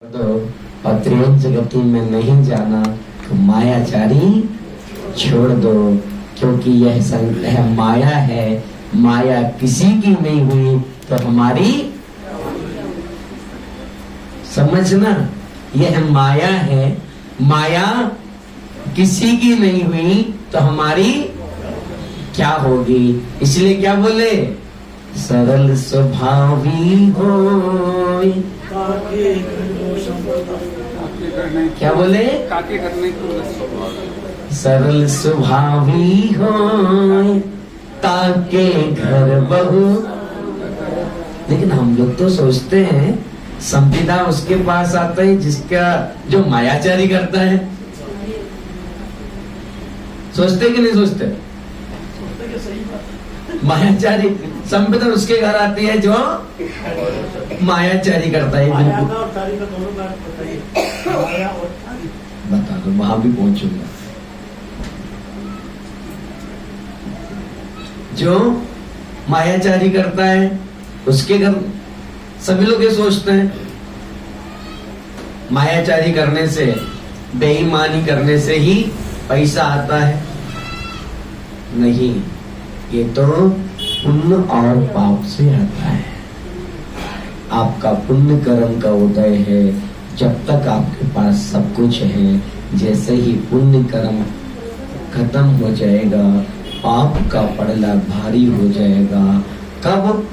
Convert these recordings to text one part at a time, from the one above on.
तो और त्रिलोक जगती में नहीं जाना तो मायाचारी छोड़ दो, क्योंकि यह है माया है। माया किसी की नहीं हुई तो हमारी समझना, यह माया है। माया किसी की नहीं हुई तो हमारी क्या होगी। इसलिए क्या बोले, सरल स्वभावी होय। क्या बोले, सरल स्वभावी होय ताके घर बहू। लेकिन हम लोग तो सोचते हैं संविदा उसके पास आता है जिसका जो मायाचारी करता है। सोचते कि नहीं सोचते, मायाचारी संविदा उसके घर आती है जो मायाचारी करता है। बता दो, वहां भी पहुंचूंगा। जो मायाचारी करता है उसके घर सभी लोग ये सोचते हैं मायाचारी करने से, बेईमानी करने से ही पैसा आता है। नहीं, ये तो पुण्य और पाप से आता है। आपका पुण्य कर्म का उदय है जब तक आपके पास सब कुछ है। जैसे ही पुण्य कर्म खत्म हो जाएगा, पाप का पड़ला भारी हो जाएगा। कब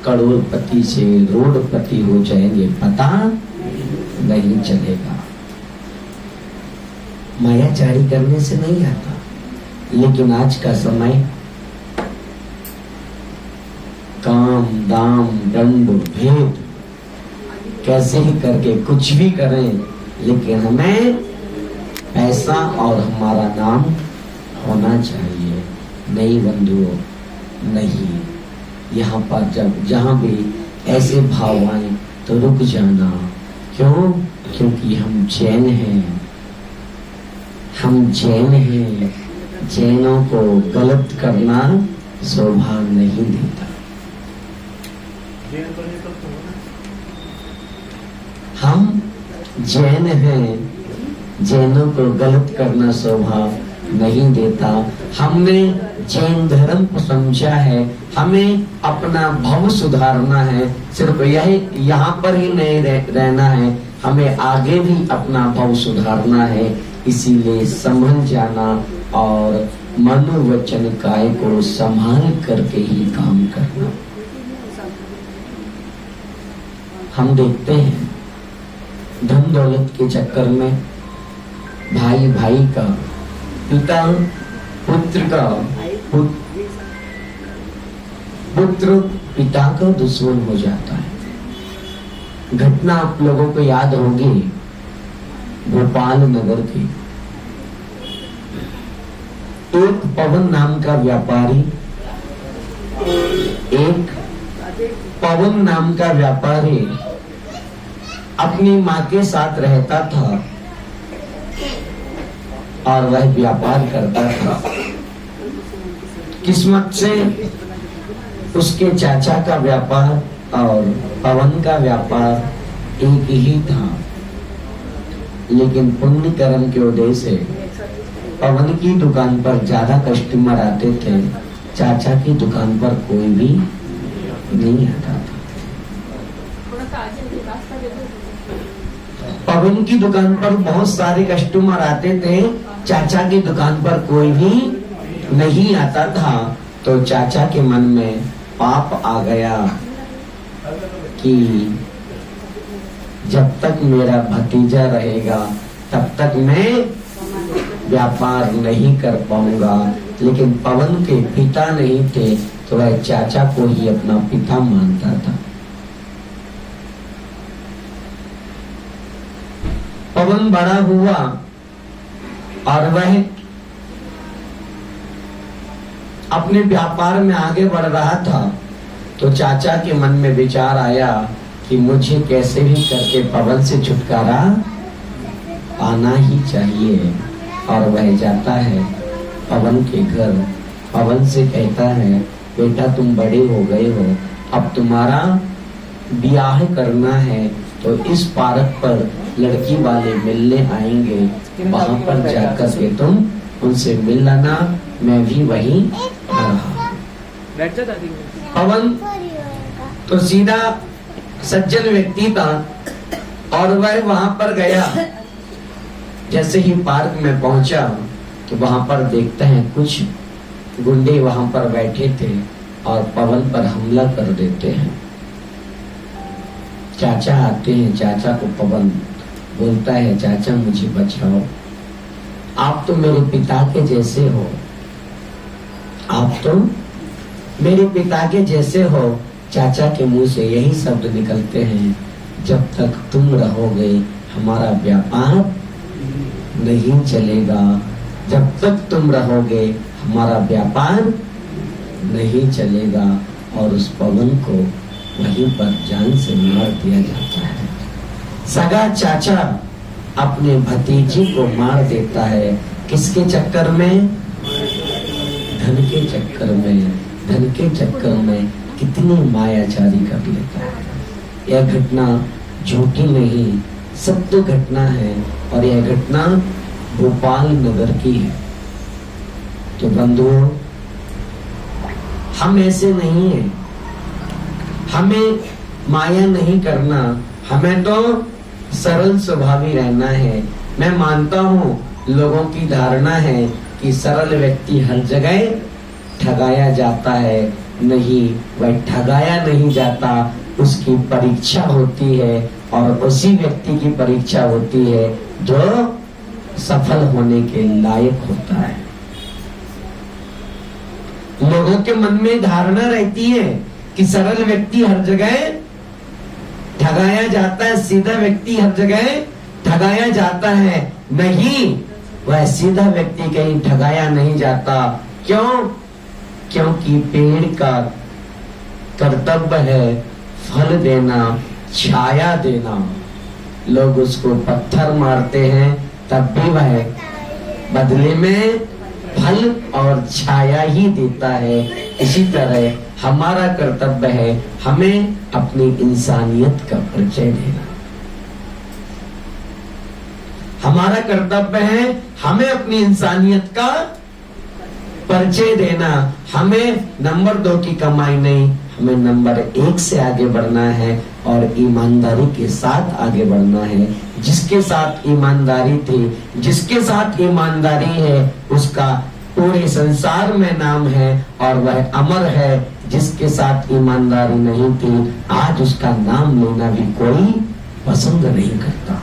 करोड़पति से रोडपति हो जाएंगे पता नहीं चलेगा। मायाचारी करने से नहीं आता। लेकिन आज का समय काम दाम दंड भेद कैसे ही करके कुछ भी करें, लेकिन हमें पैसा और हमारा नाम होना चाहिए। नहीं बंधुओं, नहीं। यहाँ पर जब जहाँ भी ऐसे भाव आए तो रुक जाना। क्यों? क्योंकि हम जैन हैं। हम जैन हैं। जैनों को गलत करना शोभा नहीं देता। हम जैन हैं, जैनों को गलत करना शोभा नहीं देता। हमने जैन धर्म को समझा है, हमें अपना भव सुधारना है। सिर्फ यही यहाँ पर ही नहीं रहना है, हमें आगे भी अपना भव सुधारना है। इसीलिए संभल जाना और मनोवचन काय को संभाल करके ही काम करना। हम देखते हैं धन दौलत के चक्कर में भाई भाई का, पिता पुत्र का, पुत्र पिता का दुश्मन हो जाता है। घटना आप लोगों को याद होगी भोपाल नगर की। एक पवन नाम का व्यापारी, एक पवन नाम का व्यापारी अपनी माँ के साथ रहता था और वह व्यापार करता था। किस्मत से उसके चाचा का व्यापार और पवन का व्यापार एक ही था। लेकिन पुण्य कर्म के उदय से पवन की दुकान पर ज्यादा कस्टमर आते थे, चाचा की दुकान पर कोई भी नहीं आता था। पवन की दुकान पर बहुत सारे कस्टमर आते थे, चाचा की दुकान पर कोई भी नहीं आता था। तो चाचा के मन में पाप आ गया कि जब तक मेरा भतीजा रहेगा तब तक मैं व्यापार नहीं कर पाऊंगा। लेकिन पवन के पिता नहीं थे तो वह चाचा को ही अपना पिता मानता था। पवन बड़ा हुआ और वह अपने व्यापार में आगे बढ़ रहा था। तो चाचा के मन में विचार आया कि मुझे कैसे भी करके पवन से छुटकारा पाना ही चाहिए। और वह जाता है पवन के घर, पवन से कहता है, बेटा तुम बड़े हो गए हो, अब तुम्हारा ब्याह करना है, तो इस पार्क पर लड़की वाले मिलने आएंगे, वहां पर जाकर के तुम उनसे मिल लेना, मैं भी वहीं आ रहा। पवन तो सीधा सज्जन व्यक्ति था और वह वहां पर गया। जैसे ही पार्क में पहुंचा तो वहां पर देखते हैं कुछ गुंडे वहां पर बैठे थे और पवन पर हमला कर देते हैं। चाचा आते हैं, चाचा को पवन बोलता है, चाचा मुझे बचाओ, आप तो मेरे पिता के जैसे हो, आप तो मेरे पिता के जैसे हो। चाचा के मुंह से यही शब्द निकलते हैं, जब तक तुम रहोगे हमारा व्यापार नहीं चलेगा, जब तक तुम रहोगे हमारा व्यापार नहीं चलेगा। और उस पवन को वहीं पर जान से मार दिया जाता है। सगा चाचा अपने भतीजी को मार देता है, किसके चक्कर में? धन के चक्कर में। धन के चक्कर में कितनी मायाचारी कर लेता है। यह घटना झूठी नहीं, सत्य घटना है और यह घटना भोपाल नगर की है। तो बंधुओं, हम ऐसे नहीं हैं, हमें माया नहीं करना, हमें तो सरल स्वभावी रहना है। मैं मानता हूँ लोगों की धारणा है कि सरल व्यक्ति हर जगह ठगाया जाता है। नहीं, वह ठगाया नहीं जाता, उसकी परीक्षा होती है और उसी व्यक्ति की परीक्षा होती है जो सफल होने के लायक होता है। लोगों के मन में धारणा रहती है कि सरल व्यक्ति हर जगह ठगाया जाता है, सीधा व्यक्ति हर जगह ठगाया जाता है। नहीं, वह सीधा व्यक्ति कहीं ठगाया नहीं जाता। क्यों? क्योंकि पेड़ का कर्तव्य है फल देना, छाया देना। लोग उसको पत्थर मारते हैं तब भी वह बदले में फल और छाया ही देता है। इसी तरह हमारा कर्तव्य है हमें अपनी इंसानियत का परिचय देना। हमारा कर्तव्य है हमें अपनी इंसानियत का परिचय देना। हमें नंबर 2 की कमाई नहीं, हमें नंबर 1 से आगे बढ़ना है और ईमानदारी के साथ आगे बढ़ना है। जिसके साथ ईमानदारी थी, जिसके साथ ईमानदारी है, उसका पूरे संसार में नाम है और वह अमर है। जिसके साथ ईमानदारी नहीं थी, आज उसका नाम लेना भी कोई पसंद नहीं करता।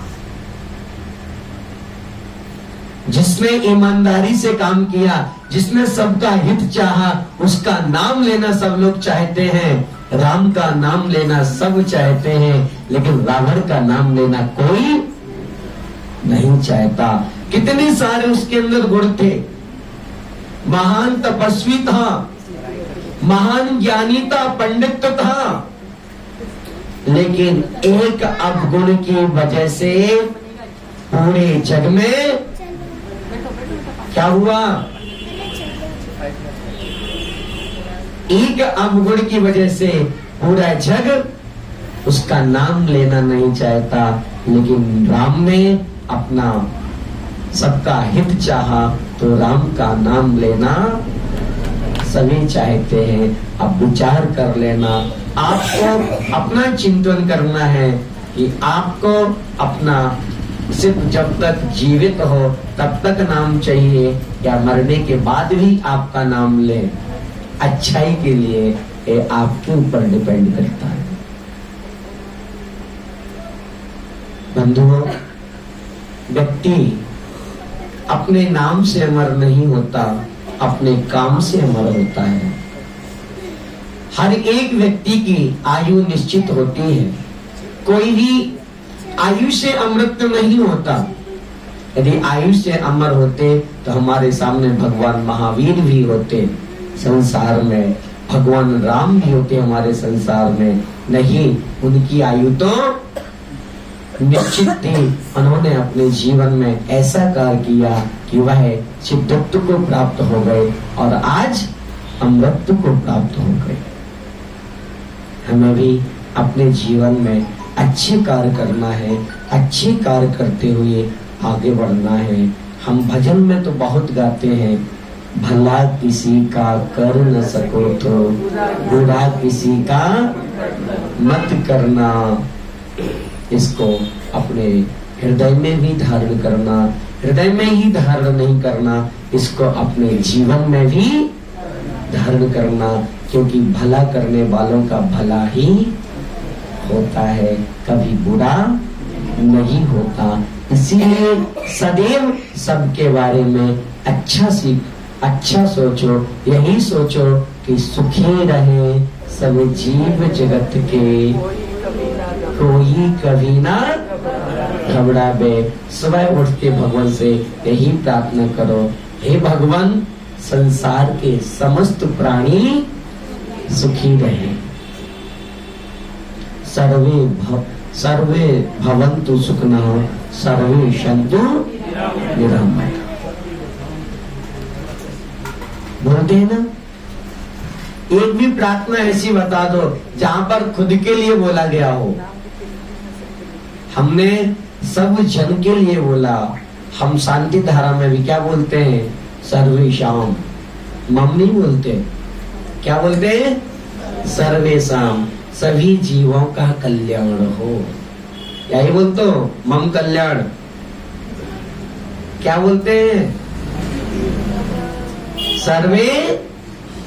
जिसने ईमानदारी से काम किया, जिसने सबका हित चाहा, उसका नाम लेना सब लोग चाहते हैं। राम का नाम लेना सब चाहते हैं, लेकिन रावण का नाम लेना कोई नहीं चाहता। कितने सारे उसके अंदर गुण थे। महान तपस्वी था, महान ज्ञानी था, पंडित था, लेकिन एक अवगुण की वजह से पूरे जग में क्या हुआ? एक अवगुण की वजह से पूरा जग उसका नाम लेना नहीं चाहता। लेकिन राम ने अपना सबका हित चाहा तो राम का नाम लेना सभी चाहते हैं। अब विचार कर लेना, आपको अपना चिंतन करना है कि आपको अपना सिर्फ जब तक जीवित हो तब तक नाम चाहिए या मरने के बाद भी आपका नाम ले। अच्छाई के लिए ये आपके ऊपर डिपेंड करता है। बंधुओं, व्यक्ति अपने नाम से अमर नहीं होता, अपने काम से अमर होता है। हर एक व्यक्ति की आयु निश्चित होती है, कोई भी आयु से अमृत नहीं होता। यदि आयु से अमर होते तो हमारे सामने भगवान महावीर भी होते संसार में, भगवान राम भी होते हमारे संसार में। नहीं, उनकी आयु तो निश्चित थी। उन्होंने अपने जीवन में ऐसा कार्य किया कि वह सिद्धत्व को प्राप्त हो गए और आज अमृत को प्राप्त हो गए। हमें भी अपने जीवन में अच्छे कार्य करना है, अच्छे कार्य करते हुए आगे बढ़ना है। हम भजन में तो बहुत गाते हैं, भला किसी का कर न सको तो बुरा किसी का मत करना। इसको अपने हृदय में भी धारण करना, हृदय में ही धारण नहीं करना, इसको अपने जीवन में भी धारण करना, क्योंकि भला करने वालों का भला ही होता है, कभी बुरा नहीं होता। इसीलिए सदैव सबके बारे में अच्छा सोचो, यही सोचो कि सुखी रहे सब जीव जगत के, कोई कभी ना घबरावे। सुबह उठ के भगवान से यही प्रार्थना करो, हे भगवान संसार के समस्त प्राणी सुखी रहे, सर्वे भवन्तु सुखिनः, सर्वे सन्तु निरामयाः। बोलते हैं ना, एक भी प्रार्थना ऐसी बता दो जहां पर खुद के लिए बोला गया हो। हमने सब जन के लिए बोला। हम शांति धारा में भी क्या बोलते हैं? सर्वेशाम। मम नहीं बोलते, क्या बोलते हैं? सर्वेशाम, सभी जीवों का कल्याण हो। यही बोलते हो, मम कल्याण। क्या बोलते हैं? सर्वे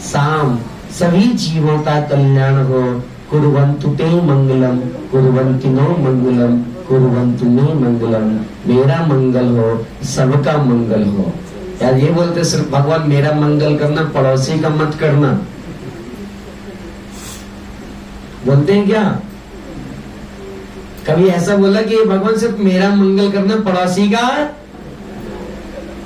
साम, सभी जीवों का कल्याण हो। कुर्वन्तु ते मंगलम, कुर्वन्ति नो मंगलम, कुर्वन्तु मे मंगलम। मेरा मंगल हो, सबका मंगल हो। यार ये बोलते सिर्फ भगवान मेरा मंगल करना, पड़ोसी का मत करना, बोलते हैं क्या? कभी ऐसा बोला कि भगवान सिर्फ मेरा मंगल करना, पड़ोसी का?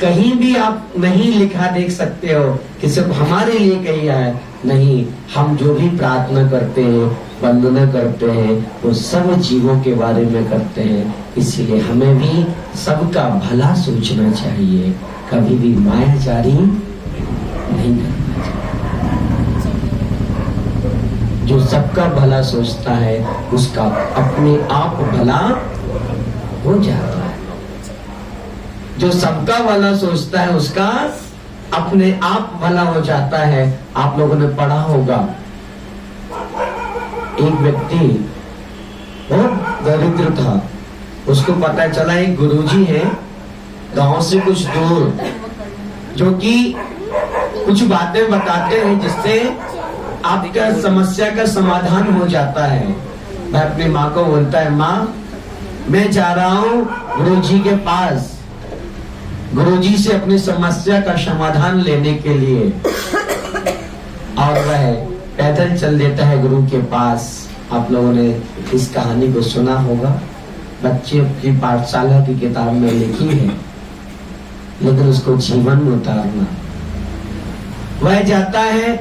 कहीं भी आप नहीं लिखा देख सकते हो कि सिर्फ हमारे लिए कहिया है। नहीं, हम जो भी प्रार्थना करते हैं, वंदना करते हैं, वो सब जीवों के बारे में करते हैं। इसीलिए हमें भी सबका भला सोचना चाहिए, कभी भी मायाजारी नहीं करना चाहिए। जो सबका भला सोचता है उसका अपने आप भला हो जाता है। जो सबका भला सोचता है उसका अपने आप भला हो जाता है। आप लोगों ने पढ़ा होगा, एक व्यक्ति बहुत दरिद्र था, उसको पता चला एक गुरुजी है गांव से कुछ दूर, जो कि कुछ बातें बताते हैं जिससे आपका समस्या का समाधान हो जाता है। मैं अपनी माँ को बोलता है, माँ मैं जा रहा हूँ गुरुजी के पास, गुरुजी से अपनी समस्या का समाधान लेने के लिए। और वह पैदल चल देता है गुरु के पास। आप लोगों ने इस कहानी को सुना होगा, बच्चे की पाठशाला की किताब में लिखी है, लेकिन उसको जीवन में उतारना। वह जाता है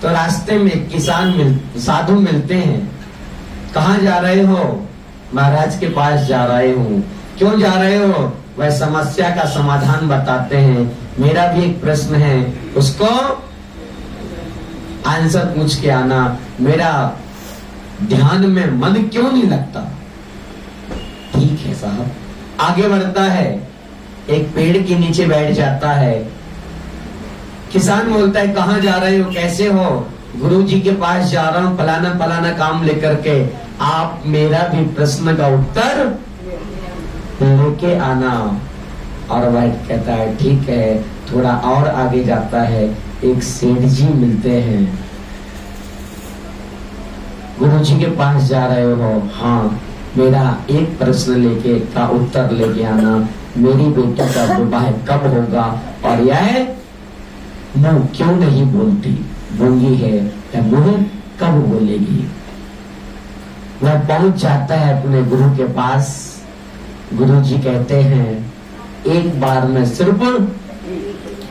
तो रास्ते में साधु मिलते हैं। कहाँ जा रहे हो? महाराज के पास जा रहे हूँ। क्यों जा रहे हो? वह समस्या का समाधान बताते हैं। मेरा भी एक प्रश्न है, उसको आंसर पूछ के आना। मेरा ध्यान में मन क्यों नहीं लगता? ठीक है साहब। आगे बढ़ता है, एक पेड़ के नीचे बैठ जाता है। किसान बोलता है, कहाँ जा रहे हो, कैसे हो? गुरुजी के पास जा रहा हूँ, फलाना फलाना काम लेकर के। आप मेरा भी प्रश्न का उत्तर लेके आना। और वह कहता है ठीक है। थोड़ा और आगे जाता है, एक सेठ जी मिलते हैं। गुरुजी के पास जा रहे हो? हाँ, मेरा एक प्रश्न लेके का उत्तर लेके आना। मेरी बेटी का विवाह कब होगा और यह मुंह क्यों नहीं बोलती, गूंगी है, यह मुंह कब बोलेगी? वह पहुंच जाता है अपने गुरु के पास। गुरुजी कहते हैं, एक बार में सिर्फ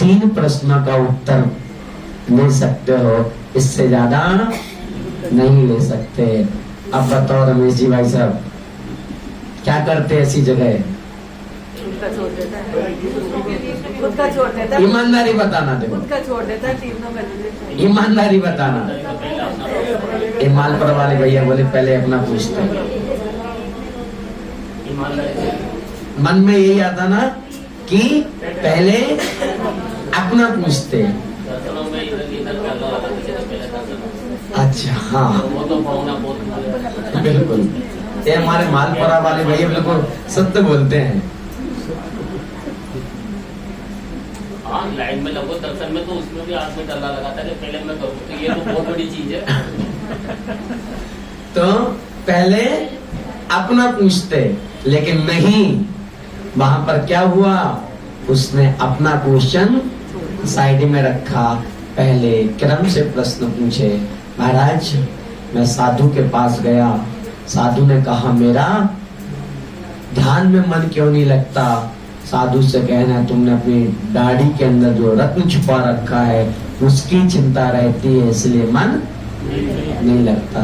3 प्रश्नों का उत्तर ले सकते हो, इससे ज्यादा नहीं ले सकते। अब बताओ रमेश जी भाई साहब, क्या करते ऐसी जगह? खुद का छोड़ देता। ईमानदारी बताना, देखो खुद का छोड़ देता, तीनों का। ईमानदारी बताना। माल पर वाले भैया बोले पहले अपना पूछते। मन में यही आता ना कि पहले अपना पूछते। अच्छा हाँ बिल्कुल, ये हमारे मालपुरा वाले भैया बिल्कुल सत्य बोलते हैं। हाँ लाइन में लगो दर्शन में, तो उसमें भी आंख में डला लगा था कि पहले मैं करूँ, तो ये तो बहुत बड़ी चीज है। तो पहले अपना पूछते, लेकिन नहीं, वहां पर क्या हुआ, उसने अपना क्वेश्चन साइड में रखा, पहले क्रम से प्रश्न पूछे। महाराज मैं साधु के पास गया, साधु ने कहा मेरा ध्यान में मन क्यों नहीं लगता। साधु से कहना तुमने अपनी दाढ़ी के अंदर जो रत्न छुपा रखा है उसकी चिंता रहती है, इसलिए मन नहीं लगता।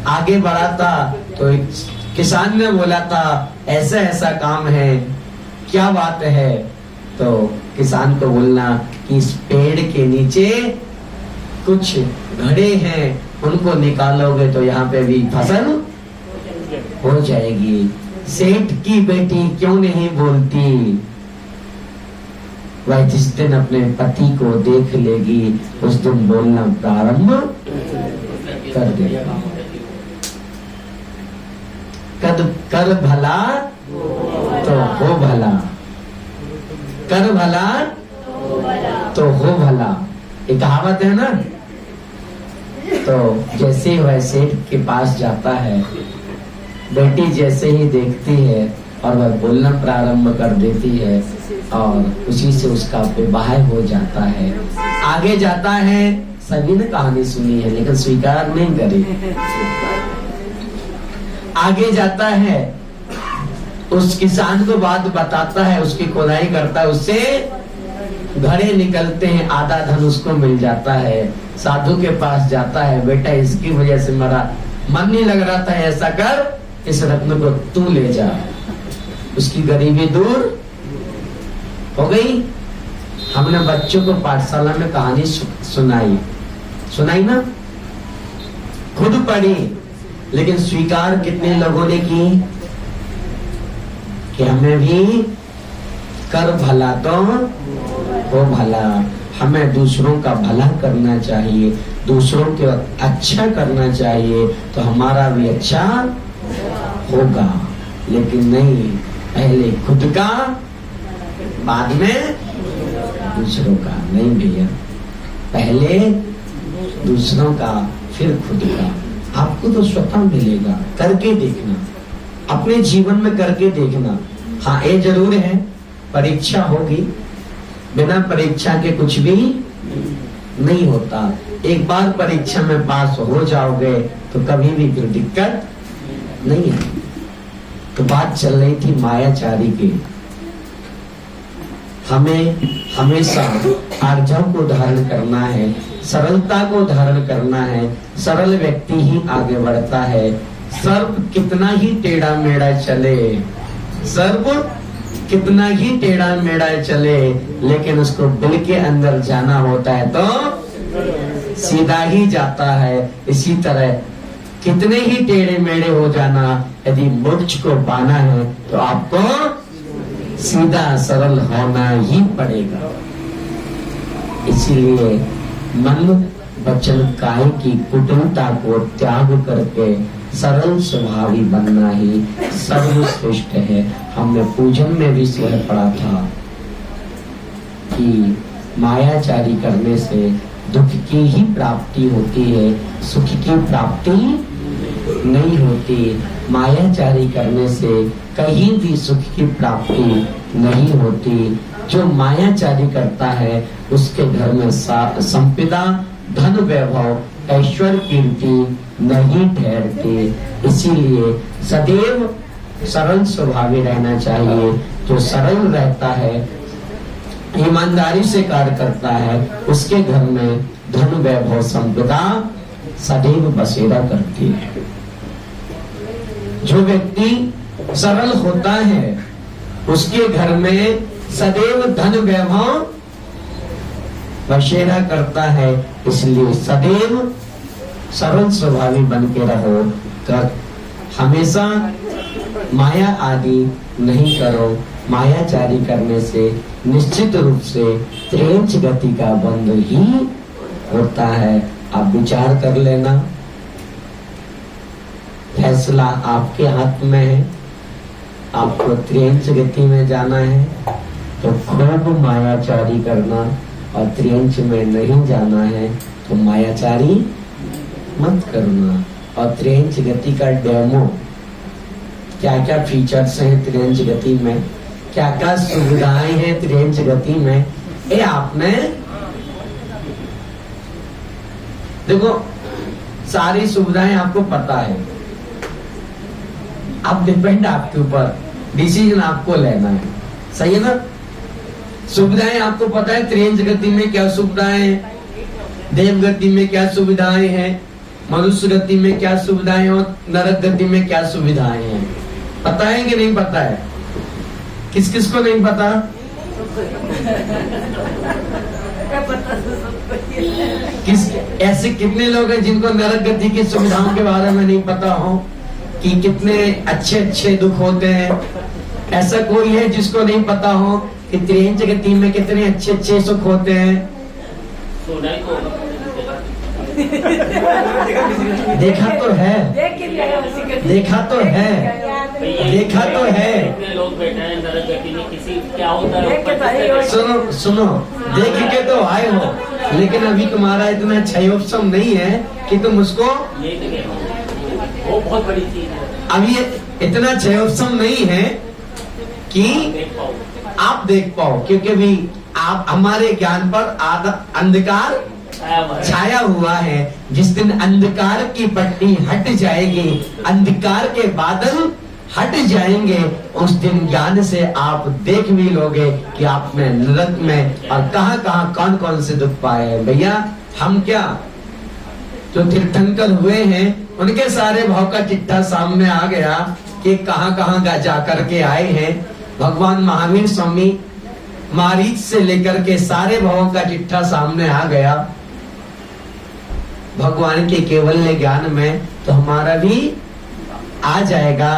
आगे बढ़ा था तो एक किसान ने बोला था ऐसा ऐसा काम है, क्या बात है। तो किसान को बोलना कि इस पेड़ के नीचे कुछ घड़े हैं, उनको निकालोगे तो यहाँ पे भी फसल हो जाएगी। सेठ की बेटी क्यों नहीं बोलती, वह जिस दिन अपने पति को देख लेगी उस दिन बोलना प्रारंभ कर देगा। कर भला तो हो भला, कर भला तो हो भला, एक कहावत है ना। तो जैसे ही वह सेठ के पास जाता है, बेटी जैसे ही देखती है और वह बोलना प्रारंभ कर देती है और उसी से उसका विवाह हो जाता है। आगे जाता है, सभी ने कहानी सुनी है लेकिन स्वीकार नहीं करी। आगे जाता है, उस किसान को बात बताता है, उसकी खुदाई करता है, उससे घड़े निकलते हैं, आधा धन उसको मिल जाता है। साधु के पास जाता है, बेटा इसकी वजह से मेरा मन नहीं लग रहा था, ऐसा कर इस रत्न को तू ले जा, उसकी गरीबी दूर हो गई। हमने बच्चों को पाठशाला में कहानी सुनाई ना, खुद पढ़ी, लेकिन स्वीकार कितने लोगों ने की कि हमें भी कर भला तो हो भला, हमें दूसरों का भला करना चाहिए, दूसरों के अच्छा करना चाहिए तो हमारा भी अच्छा होगा। लेकिन नहीं, पहले खुद का बाद में दूसरों का। नहीं भैया, पहले दूसरों का फिर खुद का। आपको तो स्वतः मिलेगा, करके देखना, अपने जीवन में करके देखना। हाँ ये जरूर है, परीक्षा होगी, बिना परीक्षा के कुछ भी नहीं होता। एक बार परीक्षा में पास हो जाओगे तो कभी भी फिर दिक्कत नहीं है। तो बात चल रही थी मायाचारी की। हमें हमेशा आर्जव को धारण करना है, सरलता को धारण करना है। सरल व्यक्ति ही आगे बढ़ता है। सर्प कितना ही टेढ़ा मेढ़ा चले, सर्प कितना ही टेढ़ा मेढ़ा चले, लेकिन उसको दिल के अंदर जाना होता है तो सीधा ही जाता है। इसी तरह कितने ही टेढ़े मेढ़े हो जाना, यदि मोक्ष को पाना है तो आपको सीधा सरल होना ही पड़ेगा। इसीलिए मन वचन काय की कुटिलता को त्याग करके सरल स्वभावी बनना ही सर्वश्रेष्ठ है। हमने पूजन में भी यह पढ़ा था कि मायाचारी करने से दुख की ही प्राप्ति होती है, सुख की प्राप्ति नहीं होती। मायाचारी करने से कहीं भी सुख की प्राप्ति नहीं होती। जो मायाचारी करता है उसके घर में संपदा, धन, वैभव, ऐश्वर्य, कीर्ति नहीं ठहरती। इसीलिए सदैव सरल स्वभावी रहना चाहिए। जो सरल रहता है, ईमानदारी से कार्य करता है, उसके घर में धन, वैभव, संपदा सदैव बसेरा करती है। जो व्यक्ति सरल होता है उसके घर में सदैव धन, वैभव बसेरा करता है। इसलिए सदैव सरल स्वभावी बन के रहो। हमेशा माया आदि नहीं करो। मायाचारी करने से निश्चित रूप से त्रेंच गति का बंध ही होता है। आप विचार कर लेना, फैसला आपके हाथ में है। आपको त्रेंच गति में जाना है तो खूब मायाचारी करना, और त्रेंच में नहीं जाना है तो मायाचारी मत करना। और त्रेंच गति का डेमो, क्या क्या फीचर्स हैं त्रेंच गति में, क्या क्या सुविधाएं हैं त्रेंच गति में, ये आपने देखो। सारी सुविधाएं आपको पता है, अब डिपेंड आपके ऊपर, डिसीजन आपको लेना है। सही है ना? सुविधाएं आपको पता है त्रेंच गति में क्या सुविधाएं हैं, देव गति में क्या सुविधाएं हैं, मनुष्य गति में क्या सुविधाएं और नरक गति में क्या सुविधाएं हैं। पता है कि नहीं पता है? किस किस को नहीं पता? किस ऐसे कितने लोग हैं जिनको नरक गति की सुविधाओं के बारे में नहीं पता हो कि कितने अच्छे अच्छे दुख होते हैं? ऐसा कोई है जिसको नहीं पता हो कि त्रेंच गति में कितने अच्छे अच्छे सुख होते हैं? देखा तो है, देखा तो है, देखा तो है। लोग बैठे हैं नरक गति में, किसी क्या होता है? सुनो सुनो, देख के तो आए हो, लेकिन अभी तुम्हारा इतना क्षयोपम नहीं है कि तुम उसको, वो बहुत बड़ी चीज है। अभी इतना क्षयोपम नहीं है कि आप देख पाओ, क्योंकि भी आप हमारे ज्ञान पर अंधकार छाया हुआ है। जिस दिन अंधकार की पट्टी हट जाएगी, अंधकार के बादल हट जाएंगे, उस दिन ज्ञान से आप देख भी लोगे कि आपने नरक में और कहां कहां कौन कौन से दुख पाए हैं। भैया हम क्या, जो तीर्थंकर हुए हैं उनके सारे भाव का चिट्ठा सामने आ गया कि कहां कहां जा करके आए हैं। भगवान महावीर स्वामी मारीच से लेकर के सारे भावों का चिट्ठा सामने आ गया भगवान के केवल ज्ञान में, तो हमारा भी आ जाएगा।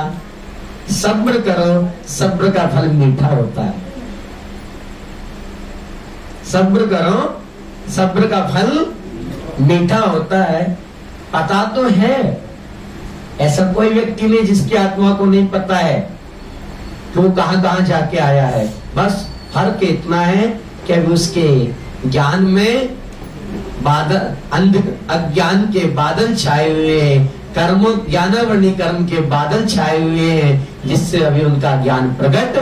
सब्र करो, सब्र का फल मीठा होता है। सब्र करो, सब्र का फल मीठा होता है। पता तो है, ऐसा कोई व्यक्ति नहीं जिसकी आत्मा को नहीं पता है कि वो कहां कहां जाके आया है। बस फर्क इतना है कि अभी उसके ज्ञान में बादल, अज्ञान के बादल छाए हुए हैं, कर्मों ज्ञानावरणी कर्म के बादल छाए हुए हैं, जिससे अभी उनका ज्ञान प्रकट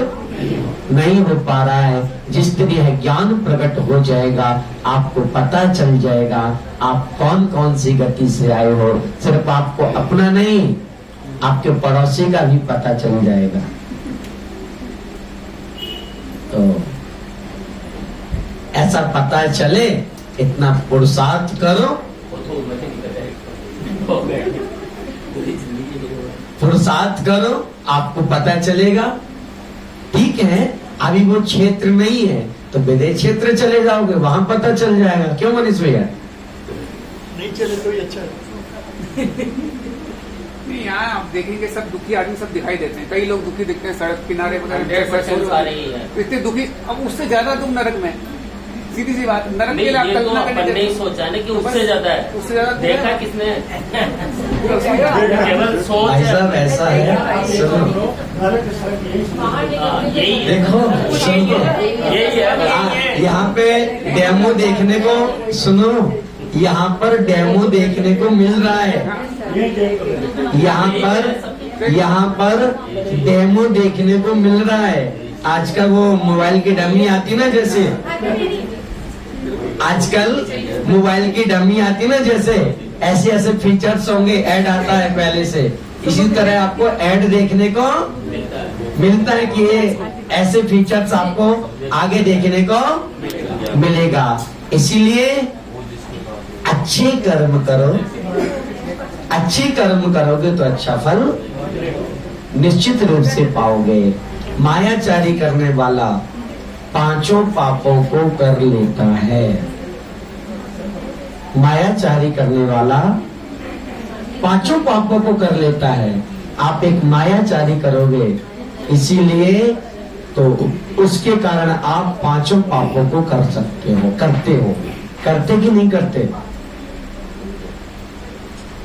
नहीं हो पा रहा है। जिस दिन यह ज्ञान प्रकट हो जाएगा, आपको पता चल जाएगा आप कौन कौन सी गति से आए हो। सिर्फ आपको अपना नहीं, आपके पड़ोसी का भी पता चल जाएगा। तो ऐसा पता चले, इतना पुरुषार्थ करो, पुरुषार्थ करो, आपको पता चलेगा। ठीक है, अभी वो क्षेत्र नहीं है तो विदेश क्षेत्र चले जाओगे, वहां पता चल जाएगा। क्यों मनीष भैया? नहीं चले तो ही अच्छा है। नहीं, यहाँ आप देखेंगे सब दुखी आदमी सब दिखाई देते हैं। कई लोग दुखी दिखते हैं सड़क किनारे वगैरह, इतने दुखी। अब उससे ज्यादा तुम नरक में, सीधी सी बात, नरक के लिए आप कल्पना करने नहीं सोचा ना कि उससे ज्यादा है, उससे ज्यादा देखा किसने? केवल सोच भाई साहब ऐसा है, सुनो यही देखो, सुनो यही है। यहाँ पे डेमो देखने को, सुनो यहाँ पर डेमो देखने को मिल रहा है। यहाँ पर डेमो देखने को मिल रहा है। आजकल वो मोबाइल की डमी आती ना, जैसे आजकल मोबाइल की डमी आती ना, जैसे ऐसे ऐसे फीचर्स होंगे, ऐड आता है पहले से। इसी तरह आपको ऐड देखने को मिलता है कि ये ऐसे फीचर्स आपको आगे देखने को मिलेगा। इसीलिए अच्छे कर्म करो, अच्छे कर्म करोगे तो अच्छा फल निश्चित रूप से पाओगे। मायाचारी करने वाला पांचों पापों को कर लेता है। मायाचारी करने वाला पांचों पापों को कर लेता है। आप एक मायाचारी करोगे, इसीलिए तो उसके कारण आप पांचों पापों को कर सकते हो, करते कि नहीं करते?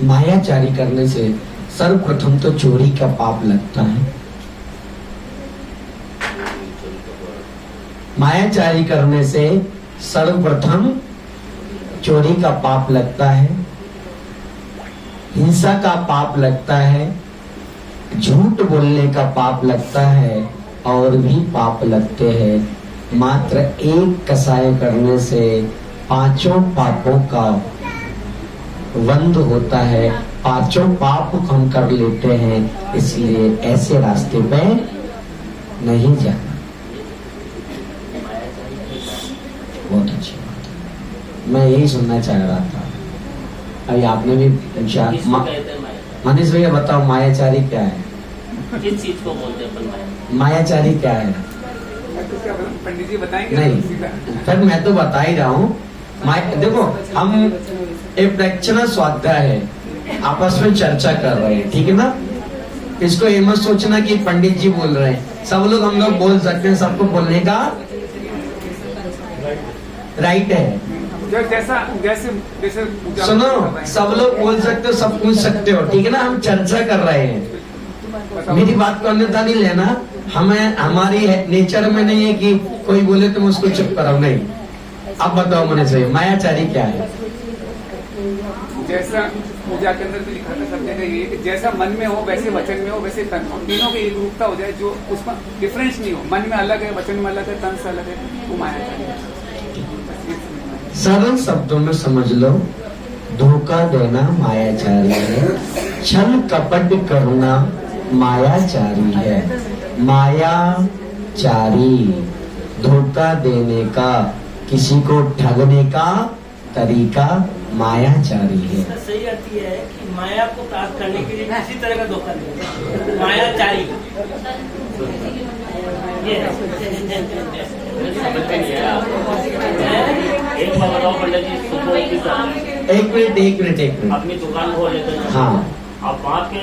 मायाचारी करने से सर्वप्रथम तो चोरी का पाप लगता है। मायाचारी करने से सर्वप्रथम चोरी का पाप लगता है, हिंसा का पाप लगता है, झूठ बोलने का पाप लगता है, और भी पाप लगते हैं। मात्र एक कसाय करने से पांचों पापों का वंद होता है, पांचों पाप हम कर लेते हैं। इसलिए ऐसे रास्ते पे नहीं जाना। बहुत अच्छी बात है, मैं यही सुनना चाह रहा था। अभी आपने भी पूछा। किसको कहते हैं माया? मनीष भैया बताओ, मायाचारी क्या है? किस चीज को बोलते हैं अपन माया? मायाचारी क्या है? पंडित जी बताएंगे? नहीं, फिर मैं तो बता ही रहा हूँ। देखो, हम एक प्रक्षणा स्वाध्याय है, आपस में चर्चा कर रहे हैं, ठीक है ना? इसको ये मत सोचना कि पंडित जी बोल रहे हैं। सब लोग हम लोग बोल सकते हैं, सबको बोलने का राइट है। जैसे सुनो, सब लोग बोल सकते हो, सब पूछ सकते हो, ठीक है ना? हम चर्चा कर रहे हैं, मेरी बात को अन्यथा नहीं लेना। हमें हमारी नेचर में नहीं है कि कोई बोले तुम उसको चुप कराओ, नहीं। अब बताओ मुझे सही, मायाचारी क्या है? जैसा पूजा के अंदर भी लिखा था सब जगह ये कि जैसा मन में हो वैसे वचन में हो वैसे तन हो, तीनों की एक रूपता हो जाए, जो उसका डिफरेंस नहीं हो। मन में अलग है, वचन में अलग है, तन से अलग है, वो मायाचारी है। सरल शब्दों में समझ लो, धोखा देना मायाचारी है, छल कपट करना मायाचारी है। मायाचारी धोखा देने का, किसी को ठगने का तरीका मायाचारी है। सही आती है कि माया को प्राप्त करने के लिए किसी तरह का धोखा देना मायाचारी। ये समझते नहीं है आप। एक बात बताओ पंडित जी, सुबह की एक मिनट अपनी दुकान खोल लेते हैं। हाँ। अब वहाँ पे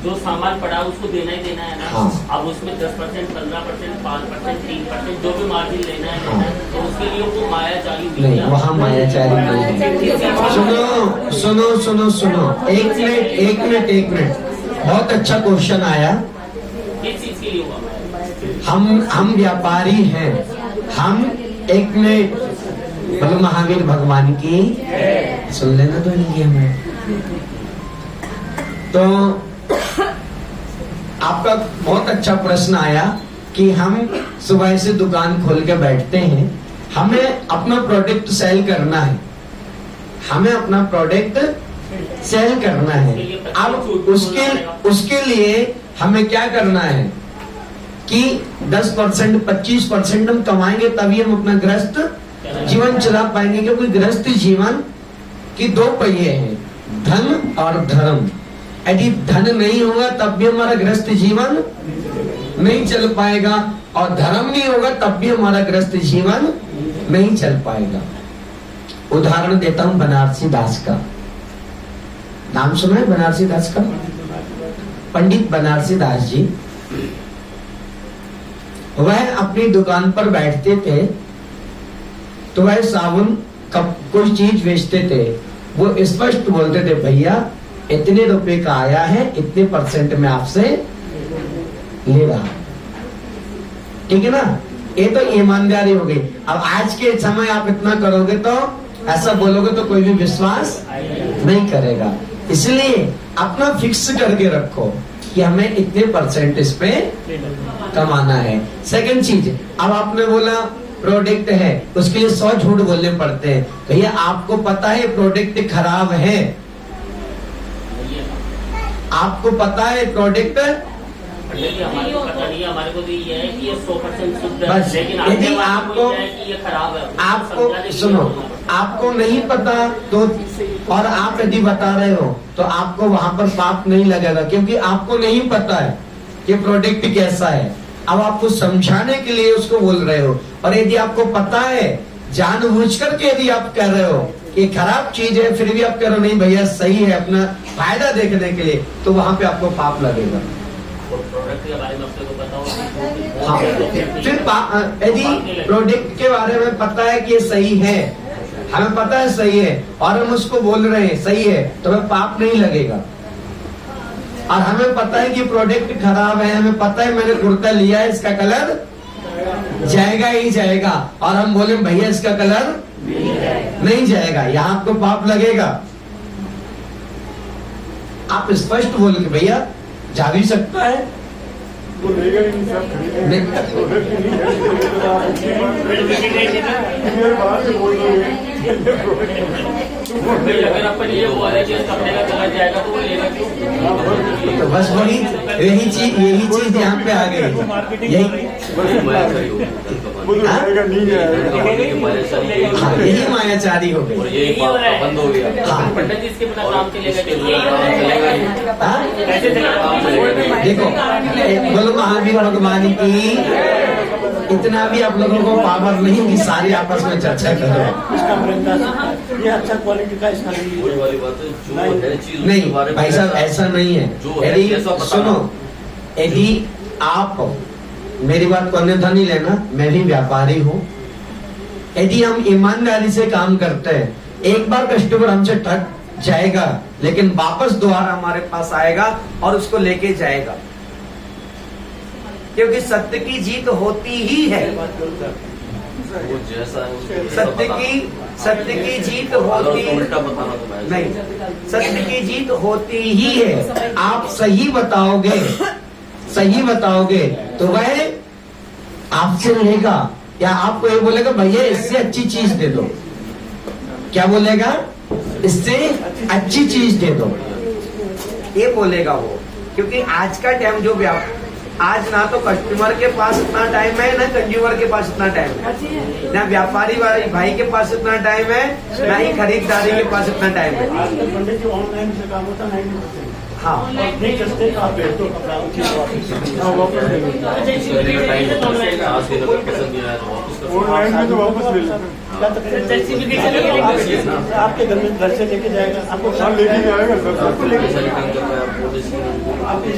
जो सामान पड़ा है उसको देना ही देना है ना। हाँ। अब उसमें 10%, 15%, 5%, 3% जो भी मार्जिन लेना है, हाँ। तो उसके लिए वो मायाचारी नहीं, वहाँ मायाचारी नहीं। सुनो, एक मिनट, बहुत अच्छा क्वेश्चन आया। किस चीज के लिए हुआ माया? हम व्यापारी हैं, हम एक मिनट बोलो महावीर भगवान की सुन लेना तो नहीं हमें। तो आपका बहुत अच्छा प्रश्न आया कि हम सुबह से दुकान खोल के बैठते हैं, हमें अपना प्रोडक्ट सेल करना है, हमें अपना प्रोडक्ट सेल करना है। अब उसके लिए हमें क्या करना है कि 10%, 25% हम कमाएंगे, तभी हम अपना गृहस्थ जीवन चला पाएंगे। क्योंकि गृहस्थ जीवन की दो पहिए हैं, धन और धर्म। यदि धन नहीं होगा तब भी हमारा गृहस्थ जीवन नहीं चल पाएगा, और धर्म नहीं होगा तब भी हमारा गृहस्थ जीवन नहीं चल पाएगा। उदाहरण देता हूं बनारसी दास का। नाम सुना है बनारसी दास का? पंडित बनारसी दास जी, वह अपनी दुकान पर बैठते थे तो वह साबुन कप कोई चीज बेचते थे। वो स्पष्ट बोलते थे, भैया इतने रुपए का आया है, इतने % में आपसे ले रहा, ठीक है ना? ये तो ईमानदारी हो गई। अब आज के समय आप इतना करोगे तो, ऐसा बोलोगे तो कोई भी विश्वास नहीं करेगा। इसलिए अपना फिक्स करके रखो कि हमें इतने % इस पे कमाना है। सेकंड चीज, अब आपने बोला प्रोडक्ट है, उसके लिए 100 झूठ बोलने पड़ते हैं। भैया आपको पता है प्रोडक्ट खराब है, आपको पता है प्रोडक्ट हमारे को पता नहीं है, हमारे को तो ये है कि ये 100% शुद्ध है, बस लेकिन यदि आपको कि ये खराब है, आपको सुनो, आपको नहीं पता तो, और आप यदि बता रहे हो तो आपको वहां पर पाप नहीं लगेगा, क्योंकि आपको नहीं पता है कि प्रोडक्ट कैसा है। अब आपको समझाने के लिए उसको बोल रहे हो, और यदि आपको पता है जानबूझ करके यदि आप कह रहे हो ये खराब चीज है, फिर भी आप कह रहे हो नहीं भैया सही है, अपना फायदा देखने के लिए, तो वहां पे आपको पाप लगेगा। प्रोडक्ट के बारे में अपने को पता हो। हाँ, फिर यदि प्रोडक्ट के बारे में पता है कि ये सही है, हमें पता है सही है और हम उसको बोल रहे हैं सही है, तो हमें पाप नहीं लगेगा। और हमें पता है कि प्रोडक्ट खराब है, हमें पता है मैंने कुर्ता लिया है इसका कलर जाएगा ही जाएगा, और हम बोले भैया इसका कलर नहीं जाएगा, यहाँ आपको पाप लगेगा। आप स्पष्ट बोलेंगे भैया जा भी सकता है, वो लेगा ही नहीं साहब, खरीदेगा प्रोडक्ट ही नहीं खरीदेगा, बाहर से बोल भाई अगर अपन ये बोले कि कपड़े का कलर जाएगा तो वो लेगा क्यों? तो बस यही चीज यहाँ पे आ गई, यही वो तो जाएगा नहीं जाएगा। हाँ, यही मायाचारी हो गई। यही बंद हो गया। हाँ। पंडित जी इसके बिना काम चलेगा? हाँ? कैसे चलेगा? देखो बोलो महावीर भगवान की इतना भी आप लोगों को पावर नहीं कि सारे आपस में चर्चा करो। इसका ब्रेकफास्ट ये अच्छा क्वालिटी का इसका वही वाली बात है, जो है चीज नहीं भाई साहब ऐसा नहीं है। जो है यदि ऐसा बताना। सुनो, यदि आप मेरी बात को अन्यथा नहीं लेना, मैं भी व्यापारी हूँ। यदि हम ईमानदारी से काम करते हैं, एक बार कस्टमर हमसे ठग जाएगा लेकिन वापस दोबारा हमारे पास आएगा और उसको लेके जाएगा, क्योंकि सत्य की जीत होती ही है। वो जैसा है उसको सत्य की जीत होती उल्टा बताना तो मैं नहीं, सत्य की जीत होती ही है। आप सही बताओगे तो वह आपसे लेगा, या आपको ये बोलेगा भैया इससे अच्छी चीज दे दो। क्या बोलेगा? इससे अच्छी चीज दे दो, ये बोलेगा वो। क्योंकि आज का टाइम जो आज ना तो कस्टमर के पास इतना टाइम है, ना कंज्यूमर के पास इतना टाइम है, ना व्यापारी भाई के पास इतना टाइम है, ना ही खरीदारी के पास इतना टाइम है। आजकल पंडित जी ऑनलाइन से काम होता है 90%। हाँ, नहीं चलते तो आप भेज दो कपड़ा वापस ले लो। ऑनलाइन में तो वापस ले लेते आपके घर से लेके जाएगा, आपको हैं, लेके जाएगा सर, आपको लेके आप इस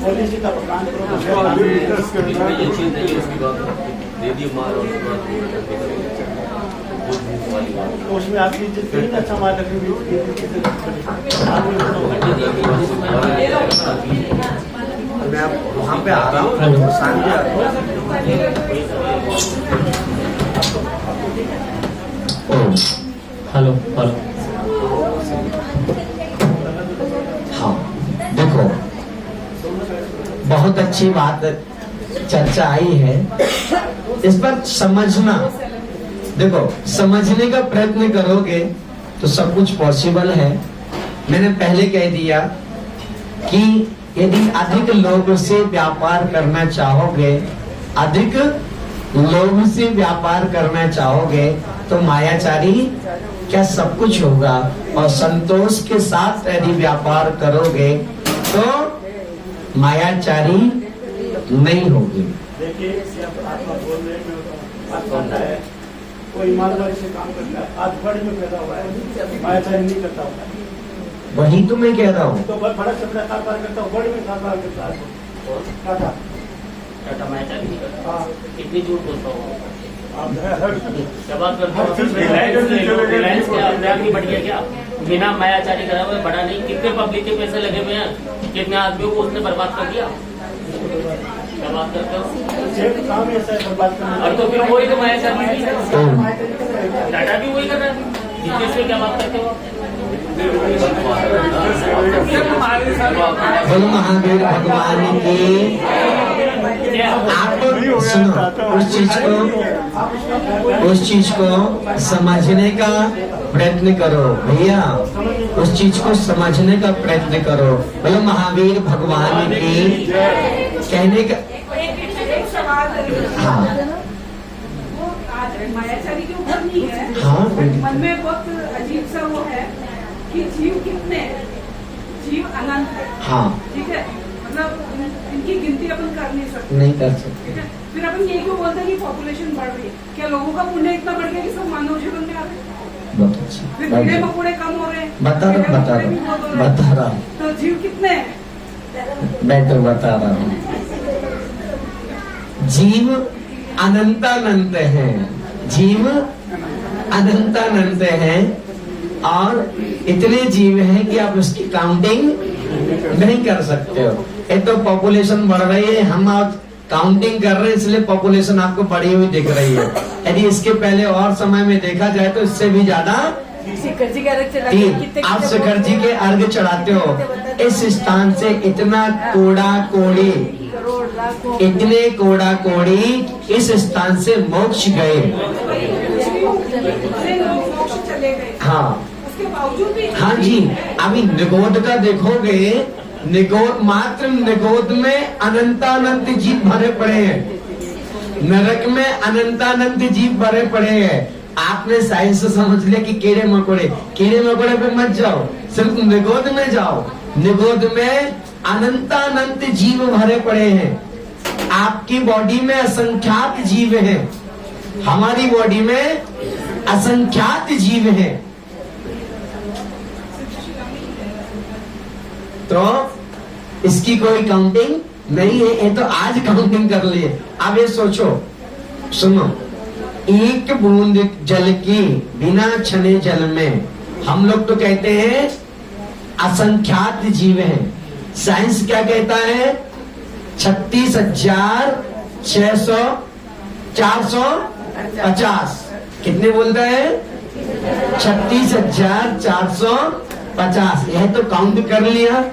पॉलिसी का प्रदान करो। ये चीज नहीं है उसकी बात दे दी मार और तो उसमें आपकी जितनी अच्छा माल रखेंगे मैं वहाँ पे आ रहा हूँ, शांति आ रहा हूँ। हेलो हाँ, देखो बहुत अच्छी बात चर्चा आई है, इस पर समझना। देखो समझने का प्रयत्न करोगे तो सब कुछ पॉसिबल है। मैंने पहले कह दिया कि यदि अधिक लोगों से व्यापार करना चाहोगे, अधिक लोगों से व्यापार करना चाहोगे तो मायाचारी क्या सब कुछ होगा, और संतोष के साथ यदि व्यापार करोगे तो मायाचारी नहीं होगी। देखिए आप बोल रहे हैं कोई ईमानदारी से काम करता है, आज बड़े में पैदा हुआ है, मायाचारी नहीं करता होता है। वही तो मैं कह रहा हूँ। तो बड़ा से बड़ा कारोबार करता हूँ, बड़े में कारोबार करता है टाटा। टाटा मायाचारी नहीं करता। हाँ, कितनी झूठ बोलता हूँ? आप क्या बात करते हो? रिलायंस क्या अपने आप ही बढ़ गया क्या? बिना मायाचारी करा हुआ बड़ा नहीं। कितने पब्लिक के पैसे लगे हुए हैं, कितने आदमियों को उसने बर्बाद कर दिया। क्या बात करते हो? काम ऐसा है बर्बाद करना। और तो फिर वही तो मायाचारी नहीं कर रहा, टाटा भी वही कर रहा है। जिससे से क्या बात करते हो? बोलो महावीर भगवान की। आप सुनो, उस चीज को समझने का प्रयत्न करो भैया, उस चीज को समझने का प्रयत्न करो। बोलो महावीर भगवान की। कहने का एक सवाल हाँ वो मायाचारी के ऊपर नहीं है। हाँ, मन में बहुत अजीब सा वो है कि जीव कितने हैं? जीव अनंत है। हाँ, ठीक है, मतलब इनकी गिनती अपन कर नहीं सकते। नहीं कर सकते। ठीक है, फिर अपन ये क्यों बोलते हैं कि पॉपुलेशन बढ़ रही है? क्या लोगों का पुण्य इतना बढ़ गया कि सब मानव जीवन में आ रहे हैं? बहुत अच्छा, फिर बहुत कीड़े अच्छा। मकोड़े कम हो रहे हैं, बता कीड़े रहा मकोड़े भी बहुत हो रहे हैं। बता रहा तो जीव कितने हैं? मैं तो बता रहा हूँ, जीव अनंतानंत है, जीव अनंतानंत है, और इतने जीव हैं कि आप उसकी काउंटिंग नहीं कर सकते हो। ये तो पॉपुलेशन बढ़ रही है, हम आज काउंटिंग कर रहे हैं इसलिए पॉपुलेशन आपको बढ़ी हुई दिख रही है। यदि इसके पहले और समय में देखा जाए तो इससे भी ज्यादा शिखर जी का रक्त चला के कितने आप शिखर जी के अर्घ चढ़ाते हो। इस स्थान से इतना कोड़ा कोड़ी, करोड़ लाखों इतने कोड़ा कोड़ी इस स्थान से मोक्ष गए। इतने लोग मोक्ष चले गए, हाँ उसके बावजूद भी हाँ जी, अभी निगोद का देखोगे, निगोद मात्र निगोद में अनंतानंत जीव भरे पड़े हैं, नरक में अनंतानंत जीव भरे पड़े हैं। आपने साइंस से समझ लिया कि कीड़े मकोड़े पे मत जाओ, सिर्फ निगोद में जाओ। निगोद में अनंतानंत जीव भरे पड़े हैं। आपकी बॉडी में असंख्यात जीव हैं, हमारी बॉडी में असंख्यात जीव हैं। तो इसकी कोई काउंटिंग नहीं है, ये तो आज काउंटिंग कर लिए। अब ये सोचो, सुनो, एक बूंद जल की बिना छने जल में, हम लोग तो कहते हैं असंख्यात जीव हैं। साइंस क्या कहता है? 36,450 कितने बोलता है? 36,450। यह तो काउंट कर लिया,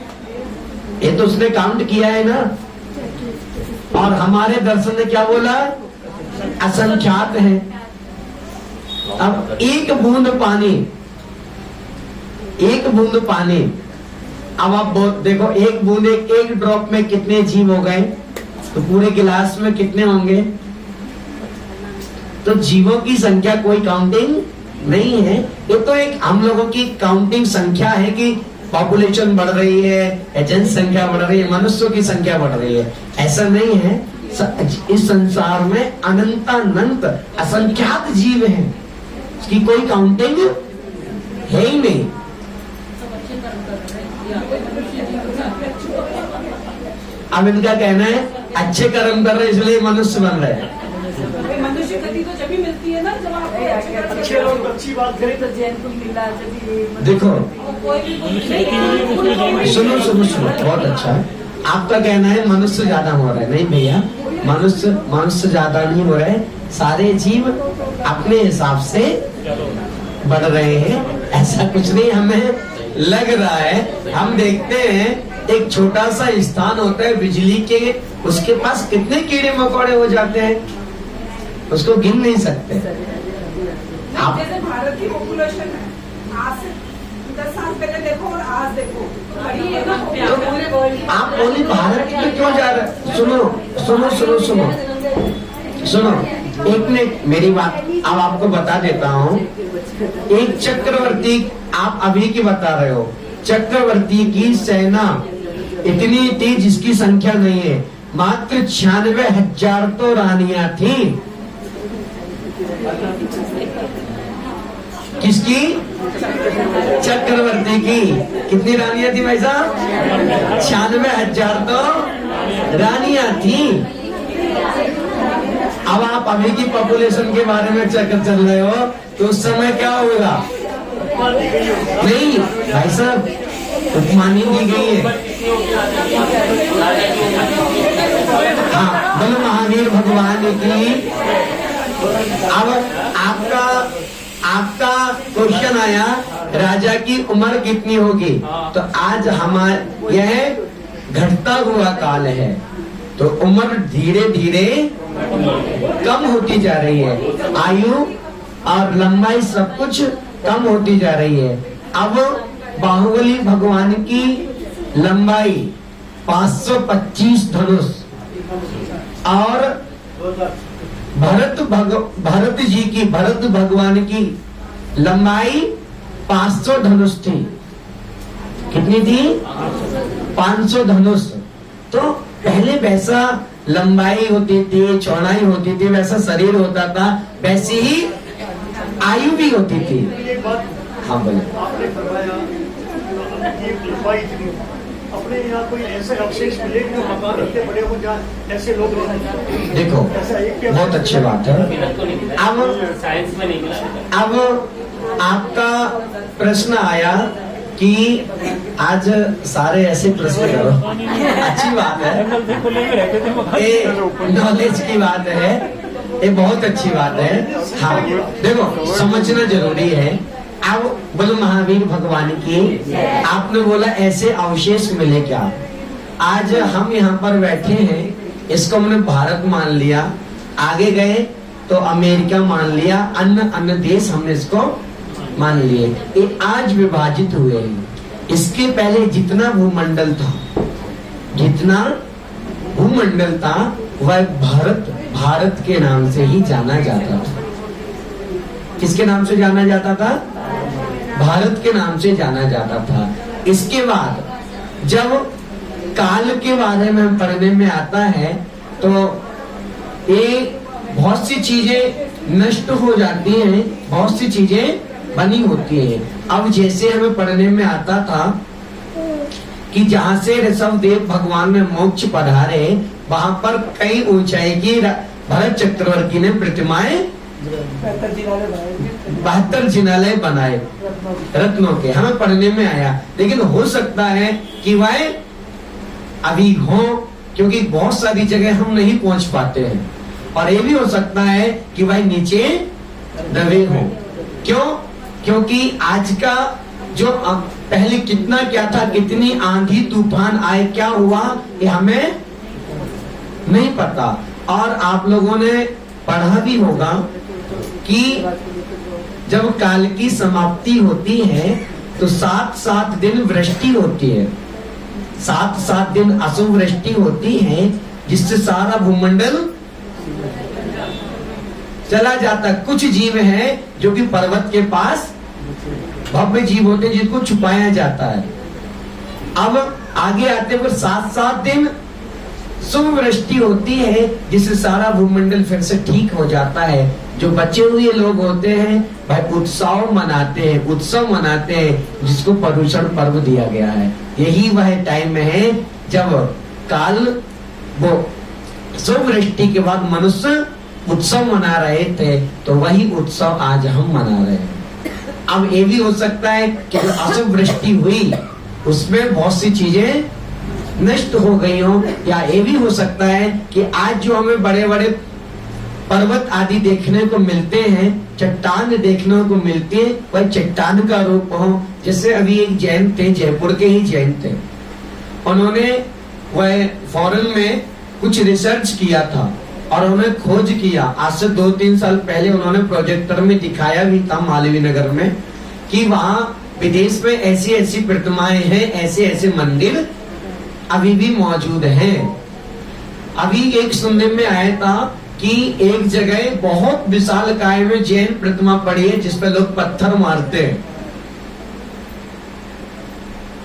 ये तो उसने काउंट किया है ना। और हमारे दर्शन ने क्या बोला? असंख्यात है। अब एक बूंद पानी, एक बूंद पानी, अब आप देखो एक बूंद, एक ड्रॉप में कितने जीव हो गए, तो पूरे गिलास में कितने होंगे? तो जीवों की संख्या कोई काउंटिंग नहीं है। ये तो एक हम लोगों की काउंटिंग संख्या है कि पॉपुलेशन बढ़ रही है, जनसंख्या बढ़ रही है, मनुष्यों की संख्या बढ़ रही है। ऐसा नहीं है, इस संसार में अनंतानंत असंख्यात जीव हैं, इसकी कोई काउंटिंग है ही नहीं। अब इनका कहना है अच्छे कर्म कर रहे इसलिए मनुष्य बन रहे हैं। मनुष्य गति तो जब भी मिलती है ना, जब आप अच्छे लोग अच्छी बात करें तो जैन को मिला जब देखो कोई भी सुनो, बहुत अच्छा। आपका कहना है मनुष्य ज्यादा हो रहा है। नहीं भैया, मनुष्य ज्यादा नहीं हो रहे, सारे जीव अपने हिसाब से बढ़ रहे हैं। ऐसा कुछ नहीं हमें लग रहा है। हम देखते हैं एक छोटा सा स्थान होता है बिजली के, उसके पास कितने कीड़े मकोड़े हो जाते हैं, उसको गिन नहीं सकते। आप जैसे भारत की पॉपुलेशन है, आज से 10 साल पहले देखो और आज देखो, बड़ी है ना। तो आप बोली भारत में क्यों जा रहे? सुनो, एक मिनट मेरी बात अब आपको बता देता हूँ। एक चक्रवर्ती, आप अभी की बता रहे हो, चक्रवर्ती की सेना इतनी थी जिसकी संख्या नहीं है, मात्र 96,000 तो रानियां थी। किसकी? चक्रवर्ती की। कितनी रानियां थी भाई साहब? 96,000 तो रानियां थी। अब आप अभी की पॉपुलेशन के बारे में चक्कर चल रहे हो, तो उस समय क्या होगा? नहीं भाई साहब, उपमानी दी गई है। हाँ, बोलो महावीर भगवान की। अब आपका क्वेश्चन आया राजा की उम्र कितनी होगी, तो आज हमारे यह घटता हुआ काल है, तो उम्र धीरे धीरे कम होती जा रही है। आयु और लंबाई सब कुछ कम होती जा रही है। अब बाहुबली भगवान की लंबाई 525 धनुष और भरत भगवान की लंबाई 500 धनुष थी। कितनी थी? 500 धनुष। तो पहले वैसा लंबाई होती थी, चौड़ाई होती थी, वैसा शरीर होता था, वैसी ही आयु भी होती थी। हाँ बोले। आपने फरमाया ये लंबाई इतनी हो, अपने यहाँ कोई ऐसे अवशेष मिले जो मकान इतने बड़े हो जहाँ ऐसे लोग रहते हैं? देखो बहुत अच्छी बात है। अब साइंस में नहीं मिला। अब आपका प्रश्न आया कि आज सारे ऐसे प्रश्न करो, अच्छी बात है, ये नॉलेज की बात है, ये बहुत अच्छी बात है। हाँ देखो समझना जरूरी है। अब बोलो महावीर भगवान की, आपने बोला ऐसे अवशेष मिले क्या? आज हम यहाँ पर बैठे हैं, इसको हमने भारत मान लिया, आगे गए तो अमेरिका मान लिया, अन्य अन्य देश हमने इसको मान लिए, ये आज विभाजित हुए हैं। इसके पहले जितना भूमंडल था, जितना भूमंडल था वह भारत के नाम से ही जाना जाता था। किसके नाम से जाना जाता था? भारत के नाम से जाना जाता था। इसके बाद जब काल के बारे में पढ़ने में आता है तो ये बहुत सी चीजें नष्ट हो जाती हैं, बहुत सी चीजें बनी होती है। अब जैसे हमें पढ़ने में आता था कि जहाँ से ऋषभदेव भगवान में मोक्ष पधारे, वहां पर कई ऊंचाई की भरत चक्रवर्ती ने प्रतिमाएं 72 जिनालय बनाए रत्नों के, हमें पढ़ने में आया। लेकिन हो सकता है कि वह अभी हो, क्योंकि बहुत सारी जगह हम नहीं पहुंच पाते हैं, और ये भी हो सकता है कि वह नीचे दबे हो। क्यों? क्योंकि आज का जो पहले कितना क्या था, कितनी आंधी तूफान आए, क्या हुआ, ये हमें नहीं पता। और आप लोगों ने पढ़ा भी होगा कि जब काल की समाप्ति होती है तो 7 दिन वृष्टि होती है, 7 दिन अशुभ वृष्टि होती है, जिससे सारा भूमंडल चला जाता। कुछ जीव हैं जो कि पर्वत के पास भव्य जीव होते हैं, जिनको छुपाया जाता है। अब आगे आते हुए 7 दिन शुभ वृष्टि होती है, जिससे सारा भूमंडल फिर से ठीक हो जाता है। जो बचे हुए लोग होते हैं भाई उत्सव मनाते हैं, जिसको पर्युषण पर्व दिया गया है। यही वह टाइम है जब काल वो शुभ वृष्टि के बाद मनुष्य उत्सव मना रहे थे, तो वही उत्सव आज हम मना रहे हैं। अब ये भी हो सकता है कि जो अशुभ वृष्टि हुई उसमें बहुत सी चीजें नष्ट हो गई हो, या ये भी हो सकता है कि आज जो हमें बड़े बड़े पर्वत आदि देखने को मिलते हैं, चट्टान देखने को मिलती है, वह चट्टान का रूप हो। जैसे अभी एक जैन थे, जयपुर के ही जैन थे, उन्होंने वह फॉरेन में कुछ रिसर्च किया था और उन्होंने खोज किया। आज से 2-3 साल पहले उन्होंने प्रोजेक्टर में दिखाया भी था मालवीय नगर में, कि वहाँ विदेश में ऐसी ऐसी प्रतिमाएं हैं, ऐसे ऐसे मंदिर अभी भी मौजूद हैं। अभी एक सुनने में आया था कि एक जगह बहुत विशालकाय में जैन प्रतिमा पड़ी है, जिसपे लोग पत्थर मारते हैं।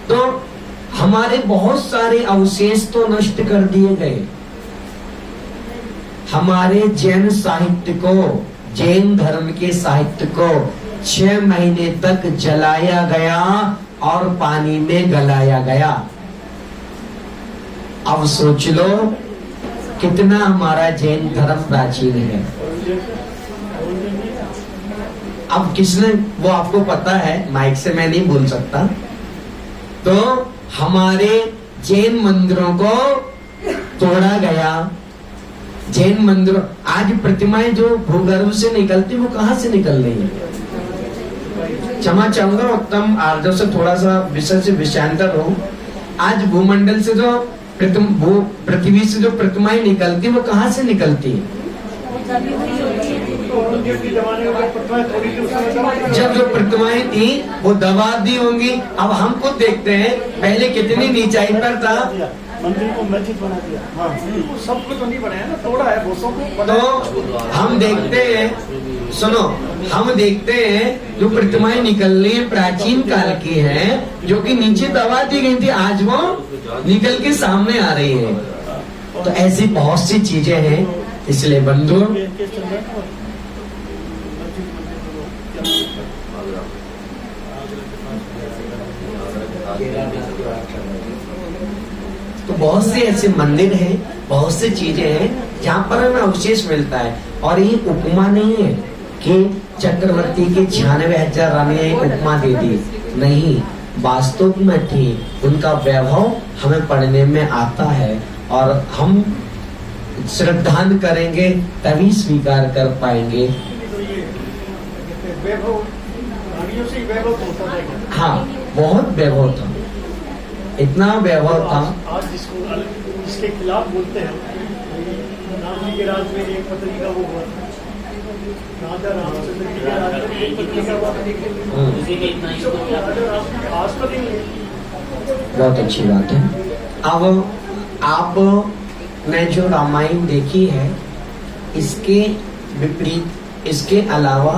तो हमारे बहुत सारे अवशेष तो नष्ट कर दिए गए। हमारे जैन साहित्य को, जैन धर्म के साहित्य को 6 महीने तक जलाया गया और पानी में गलाया गया। अब सोच लो कितना हमारा जैन धर्म प्राचीन है। अब किसने, वो आपको पता है, माइक से मैं नहीं बोल सकता। तो हमारे जैन मंदिरों को तोड़ा गया। जैन मंदिरों, आज प्रतिमाएं जो भूगर्भ से निकलती, वो कहाँ से निकल रही है? क्षमा चाहूंगा उत्तम आर्जव से थोड़ा सा विषय से विषयांतर हो। आज भूमंडल से जो पृथ्वी से जो प्रतिमाएं निकलती, वो कहाँ से निकलती है? जब जो प्रतिमाएं थी वो दबा दी होंगी। अब हम खुद देखते हैं पहले कितनी नीचाई पर था, मंदिर को मस्जिद बना दिया। हाँ, सब कुछ तो नहीं बनाया ना, तोड़ा है वो सब। तो हम देखते हैं, सुनो, हम देखते हैं जो प्रतिमाएं निकल रही है प्राचीन काल की है, जो कि नीचे दबा दी गई थी, आज वो निकल के सामने आ रही है। तो ऐसी बहुत सी चीजें हैं। इसलिए बंधु, तो बहुत से ऐसे मंदिर हैं, बहुत से चीजें हैं जहाँ पर हमें अवशेष मिलता है। और ये उपमा नहीं है कि चक्रवर्ती के 96,000 रानियां एक उपमा दे दी, नहीं, वास्तव में थी। उनका वैभव हमें पढ़ने में आता है और हम श्रद्धान करेंगे तभी स्वीकार कर पाएंगे। तो ये वैभव रानियों से वैभव होता था क्या? हाँ, बहुत वैभव था, इतना वैभव था। आज जिसके खिलाफ बोलते हैं, राम जी के राज में एक पत्नी का वो हुआ था, राजा रामचंद्र जी के राज में एक पत्नी का हुआ था, उसी में इतना ही तो क्या राजा आज तो नहीं है। बहुत अच्छी बात है। अब आपने जो रामायण देखी है, इसके विपरीत, इसके अलावा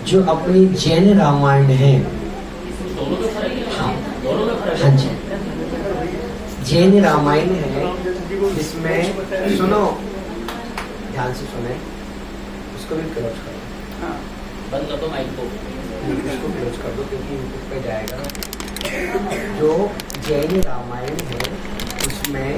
जो अपनी जैन रामायण है, दोनों में फर्क है। हाँ, दोनों में फर्क हाँ है। जी, जैन रामायण है, इसमें सुनो, ध्यान से सुने, उसको भी क्लोज करो, हाँ। बंद कर दो माइक को। उसको क्लोज कर दो क्योंकि यूट्यूब पे जाएगा। जो जैन रामायण है उसमें